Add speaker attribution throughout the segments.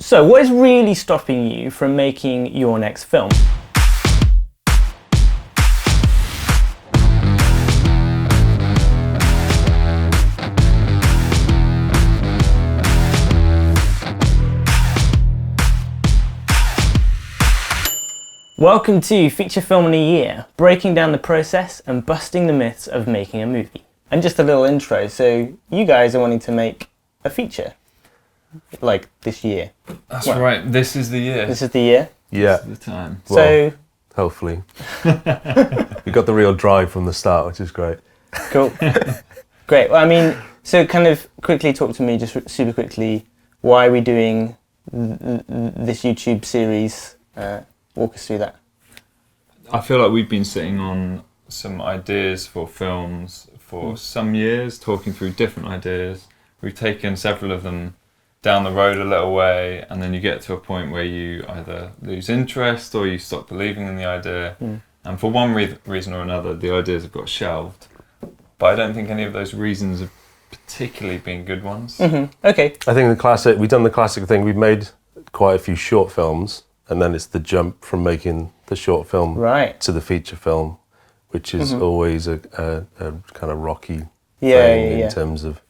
Speaker 1: So, what is really stopping you from making your next film? Welcome to Feature Film in a Year, breaking down the process and busting the myths of making a movie. And just a little intro, so you guys are wanting to make a feature, like this year.
Speaker 2: That's right, this is the year.
Speaker 1: This is the year?
Speaker 3: Yeah.
Speaker 2: This is the time.
Speaker 3: Well, so, hopefully. We got the real drive from the start, which is great.
Speaker 1: Cool. Great. Well, I mean, so kind of quickly talk to me, just super quickly, why are we doing this YouTube series? Walk us through that.
Speaker 2: I feel like we've been sitting on some ideas for films for some years, talking through different ideas. We've taken several of them down the road a little way, and then you get to a point where you either lose interest or you stop believing in the idea. And for one reason or another, the ideas have got shelved. But I don't think any of those reasons have particularly been good ones.
Speaker 1: Okay.
Speaker 3: I think we've done the classic thing. We've made quite a few short films, and then it's the jump from making the short film to the feature film, which is always a kind of rocky thing in terms of,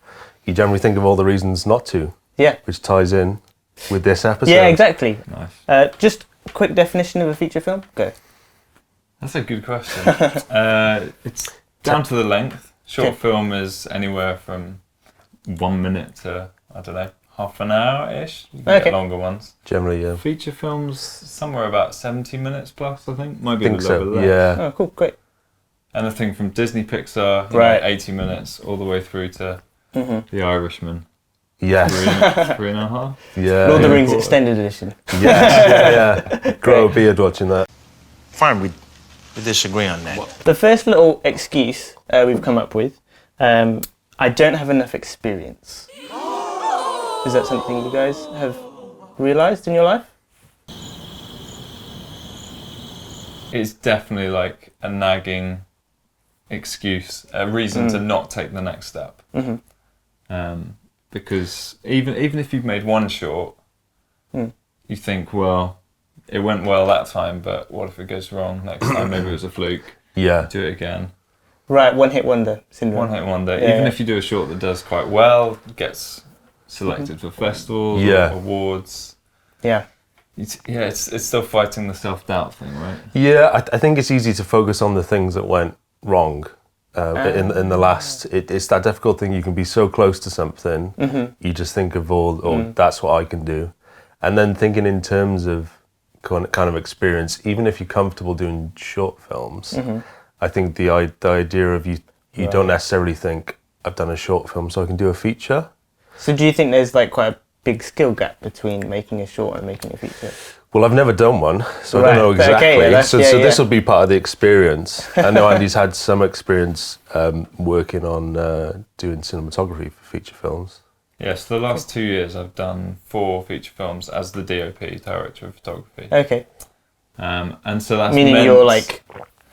Speaker 3: you generally think of all the reasons not to, which ties in with this episode.
Speaker 1: Yeah, exactly.
Speaker 2: Nice.
Speaker 1: Just a quick definition of a feature film? Go.
Speaker 2: That's a good question. It's down to the length. Short film is anywhere from 1 minute to, I don't know, half an hour-ish. You can get longer ones.
Speaker 3: Generally, yeah.
Speaker 2: Feature films, somewhere about 70 minutes plus, I think. Might be a
Speaker 3: think
Speaker 2: little
Speaker 3: so,
Speaker 2: bit less.
Speaker 3: yeah.
Speaker 1: Oh, cool, great.
Speaker 2: Anything from Disney Pixar, you know, 80 minutes, all the way through to The Irishman.
Speaker 3: Yes.
Speaker 2: 3.5.
Speaker 3: Yeah.
Speaker 1: Lord of the Rings Extended Edition.
Speaker 3: Yes, yeah. Grow a beard watching that.
Speaker 4: Fine, we disagree on that.
Speaker 1: The first little excuse we've come up with, I don't have enough experience. Is that something you guys have realised in your life?
Speaker 2: It's definitely like a nagging excuse, a reason to not take the next step. Because even if you've made one short, you think, well, it went well that time, but what if it goes wrong next time? Maybe it was a fluke.
Speaker 3: Yeah.
Speaker 2: Do it again.
Speaker 1: Right, one-hit wonder syndrome.
Speaker 2: One hit wonder.
Speaker 1: Yeah,
Speaker 2: Even if you do a short that does quite well, gets selected for festivals, or awards.
Speaker 1: Yeah.
Speaker 2: It's still fighting the self-doubt thing, right?
Speaker 3: Yeah, I think it's easy to focus on the things that went wrong. In the last, it's that difficult thing. You can be so close to something, you just think of that's what I can do. And then thinking in terms of kind of experience, even if you're comfortable doing short films, I think the idea of you don't necessarily think, I've done a short film so I can do a feature.
Speaker 1: So do you think there's like quite a big skill gap between making a short and making a feature?
Speaker 3: Well, I've never done one, so I don't know exactly. So this will be part of the experience. I know Andy's had some experience working on doing cinematography for feature films.
Speaker 2: Yes, the last 2 years I've done 4 feature films as the DOP, director of photography.
Speaker 1: Okay.
Speaker 2: And so that's
Speaker 1: meaning you're like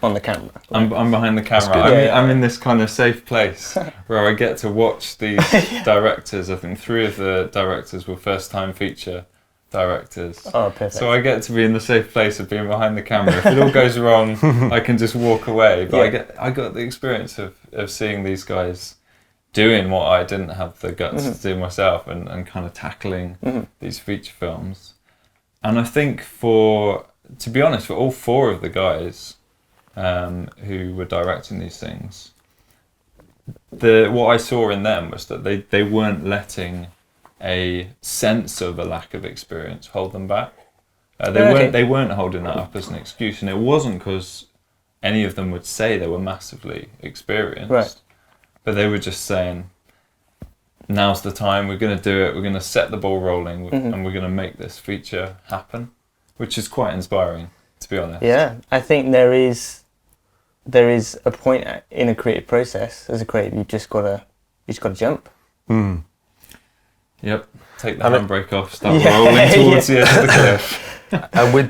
Speaker 1: on the camera.
Speaker 2: I'm behind the camera. I'm in this kind of safe place where I get to watch these directors. I think 3 of the directors were first-time feature directors.
Speaker 1: Oh, perfect.
Speaker 2: So I get to be in the safe place of being behind the camera. If it all goes wrong, I can just walk away. But I got the experience of seeing these guys doing what I didn't have the guts to do myself, and kind of tackling these feature films. And I think to be honest, for all 4 of the guys who were directing these things, what I saw in them was that they weren't letting a sense of a lack of experience hold them back. They weren't holding that up as an excuse, and it wasn't because any of them would say they were massively experienced, but they were just saying, now's the time, we're going to do it, we're going to set the ball rolling, and we're going to make this feature happen, which is quite inspiring, to be honest.
Speaker 1: Yeah, I think there is a point in a creative process. As a creative, you just gotta jump.
Speaker 2: Yep. Take the handbrake off, start rolling towards the edge of the cliff.
Speaker 3: And with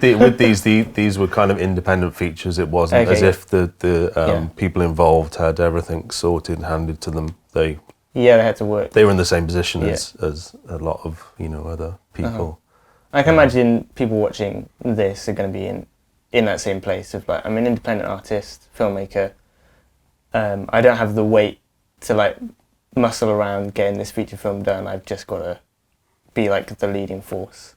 Speaker 3: these were kind of independent features. It wasn't as if the people involved had everything sorted and handed to them. They
Speaker 1: had to work.
Speaker 3: They were in the same position as a lot of other people.
Speaker 1: I can imagine people watching this are going to be in that same place of like, I'm an independent artist, filmmaker. I don't have the weight to like muscle around getting this feature film done. I've just got to be like the leading force.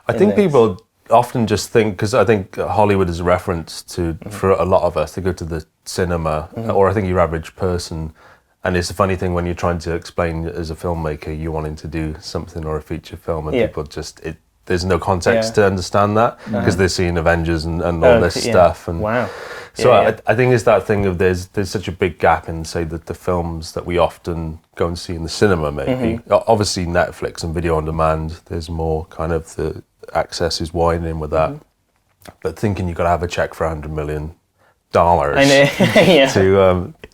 Speaker 3: I think people often just think, because I think Hollywood is a reference to, for a lot of us, they go to the cinema, or I think your average person, and it's a funny thing when you're trying to explain as a filmmaker you wanting to do something or a feature film, and people just, there's no context to understand that, because they're seeing Avengers and all this stuff. And
Speaker 1: wow.
Speaker 3: So I think it's that thing of there's such a big gap in, say, the films that we often go and see in the cinema, maybe. Obviously Netflix and video on demand, there's more kind of the access is widening with that. But thinking you've got to have a check for $100 million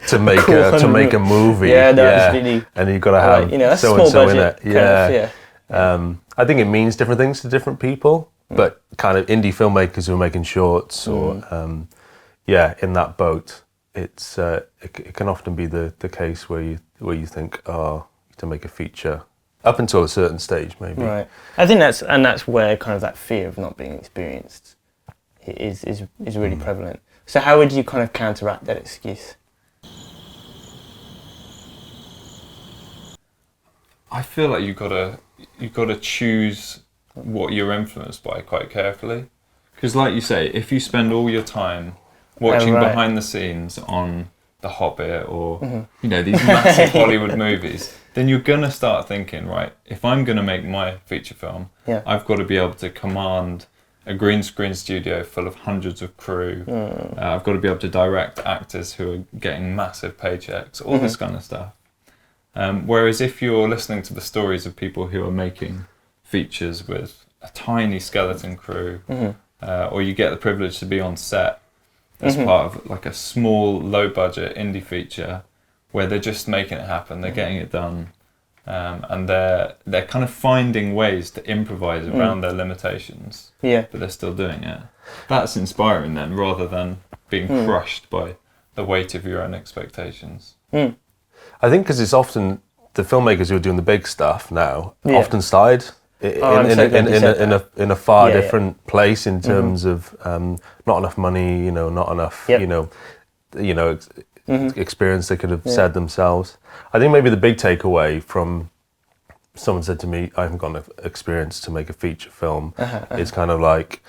Speaker 3: to make a movie.
Speaker 1: Absolutely.
Speaker 3: And you've got to have
Speaker 1: that's
Speaker 3: so-and-so in it.
Speaker 1: Yeah.
Speaker 3: I think it means different things to different people, but kind of indie filmmakers who are making shorts or in that boat, it's it can often be the case where you think, to make a feature up until a certain stage, maybe.
Speaker 1: Right. I think that's where kind of that fear of not being experienced is really prevalent. So how would you kind of counteract that excuse?
Speaker 2: I feel like you've got to choose what you're influenced by quite carefully, because like you say, if you spend all your time watching behind the scenes on The Hobbit or these massive Hollywood movies, then you're gonna start thinking, right, if I'm gonna make my feature film, I've got to be able to command a green screen studio full of hundreds of crew. I've got to be able to direct actors who are getting massive paychecks, all this kind of stuff. Whereas if you're listening to the stories of people who are making features with a tiny skeleton crew, or you get the privilege to be on set as part of like a small, low-budget indie feature where they're just making it happen, they're getting it done, and they're kind of finding ways to improvise around their limitations, but they're still doing it. That's inspiring then, rather than being crushed by the weight of your own expectations.
Speaker 3: I think because it's often the filmmakers who are doing the big stuff now often started in a far different place in terms of not enough money, not enough, experience they could have said themselves. I think maybe the big takeaway from someone said to me, I haven't got enough experience to make a feature film. It's kind of like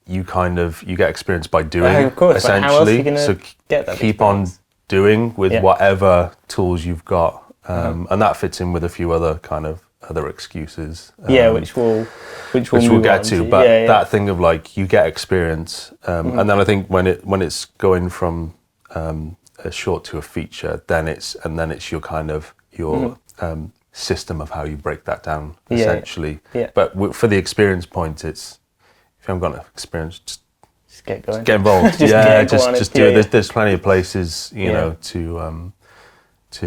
Speaker 3: you get experience by doing,
Speaker 1: of course,
Speaker 3: essentially.
Speaker 1: How else are you gonna
Speaker 3: so
Speaker 1: get that
Speaker 3: keep on doing with whatever tools you've got, and that fits in with a few other kind of other excuses.
Speaker 1: Which we'll
Speaker 3: get to. But that thing of like you get experience, and then I think when it's going from a short to a feature, then it's your kind of your system of how you break that down, essentially. But for the experience point, it's if you haven't got enough experience, just
Speaker 1: get going.
Speaker 3: Just get involved. just do it. There's plenty of places, to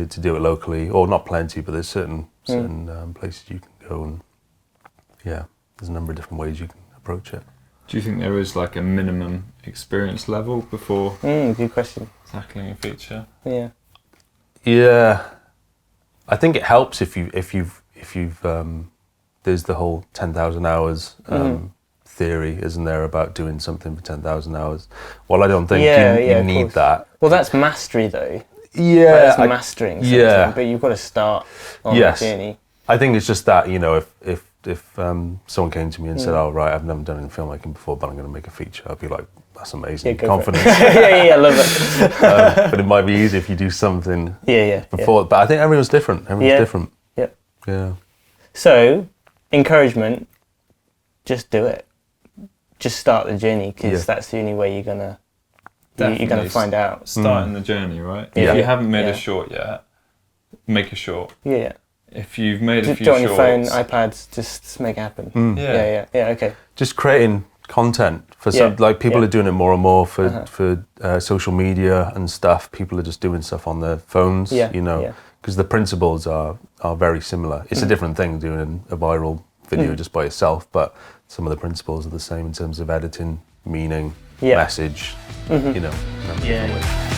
Speaker 3: do it locally, or not plenty, but there's certain places you can go, and there's a number of different ways you can approach it.
Speaker 2: Do you think there is like a minimum experience level before
Speaker 1: good question.
Speaker 2: tackling a feature?
Speaker 3: Yeah, I think it helps if you've there's the whole 10,000 hours theory, isn't there, about doing something for 10,000 hours? Well, I don't think you need that.
Speaker 1: Well, that's mastery though.
Speaker 3: Yeah,
Speaker 1: that's mastering something, but you've got to start on the journey.
Speaker 3: I think it's just that, if someone came to me and said, "Oh, right, I've never done any filmmaking before, but I'm going to make a feature," I'd be like, "That's amazing, confidence."
Speaker 1: I love it.
Speaker 3: But it might be easy if you do something before.
Speaker 1: Yeah.
Speaker 3: But I think everyone's different. Everyone's different. Yeah.
Speaker 1: So, encouragement: just do it. Just start the journey, because that's the only way you're gonna find out.
Speaker 2: Starting the journey, right? If you haven't made a short yet, make a short. If you've made a few shorts,
Speaker 1: do it on your phone, iPads, just make it happen. Yeah, okay.
Speaker 3: Just creating content for some, like people are doing it more and more for social media and stuff. People are just doing stuff on their phones, because the principles are very similar. It's a different thing doing a viral video just by itself, but some of the principles are the same in terms of editing, meaning, message, number of different ways.